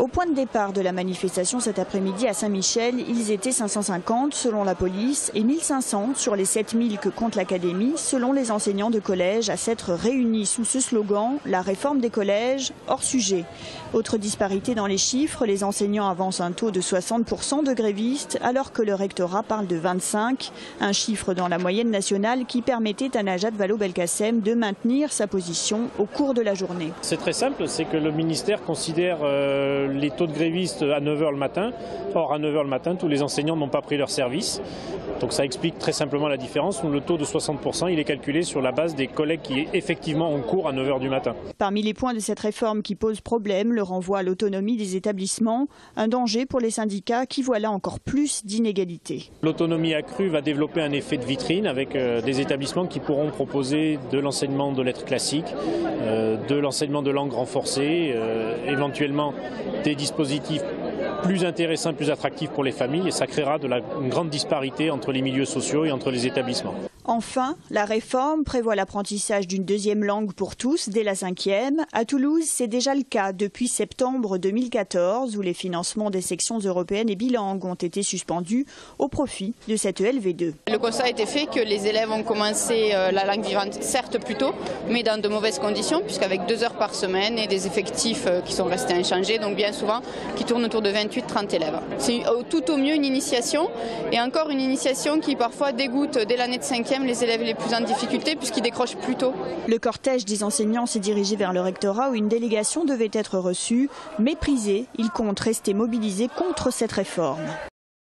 Au point de départ de la manifestation cet après-midi à Saint-Michel, ils étaient 550 selon la police et 1500 sur les 7000 que compte l'académie selon les enseignants de collège à s'être réunis sous ce slogan « La réforme des collèges, hors sujet ». Autre disparité dans les chiffres, les enseignants avancent un taux de 60% de grévistes alors que le rectorat parle de 25%, un chiffre dans la moyenne nationale qui permettait à Najat Vallaud-Belkacem de maintenir sa position au cours de la journée. C'est très simple, c'est que le ministère considère les taux de grévistes à 9 h le matin. Or, à 9 h le matin, tous les enseignants n'ont pas pris leur service. Donc ça explique très simplement la différence. Le taux de 60%, il est calculé sur la base des collègues qui effectivement ont cours à 9 h du matin. Parmi les points de cette réforme qui posent problème, le renvoi à l'autonomie des établissements, un danger pour les syndicats qui voient là encore plus d'inégalités. L'autonomie accrue va développer un effet de vitrine avec des établissements qui pourront proposer de l'enseignement de lettres classiques, de l'enseignement de langue renforcée, éventuellement des dispositifs plus intéressants, plus attractifs pour les familles, et ça créera une grande disparité entre les milieux sociaux et entre les établissements. Enfin, la réforme prévoit l'apprentissage d'une deuxième langue pour tous dès la 5e. À Toulouse, c'est déjà le cas depuis septembre 2014 où les financements des sections européennes et bilingues ont été suspendus au profit de cette ELV2. Le constat a été fait que les élèves ont commencé la langue vivante certes plus tôt, mais dans de mauvaises conditions puisqu'avec 2 heures par semaine et des effectifs qui sont restés inchangés, donc bien souvent qui tournent autour de 28-30 élèves. C'est tout au mieux une initiation et encore une initiation qui parfois dégoûte dès l'année de 5e les élèves les plus en difficulté puisqu'ils décrochent plus tôt. Le cortège des enseignants s'est dirigé vers le rectorat où une délégation devait être reçue. Méprisé, ils comptent rester mobilisés contre cette réforme.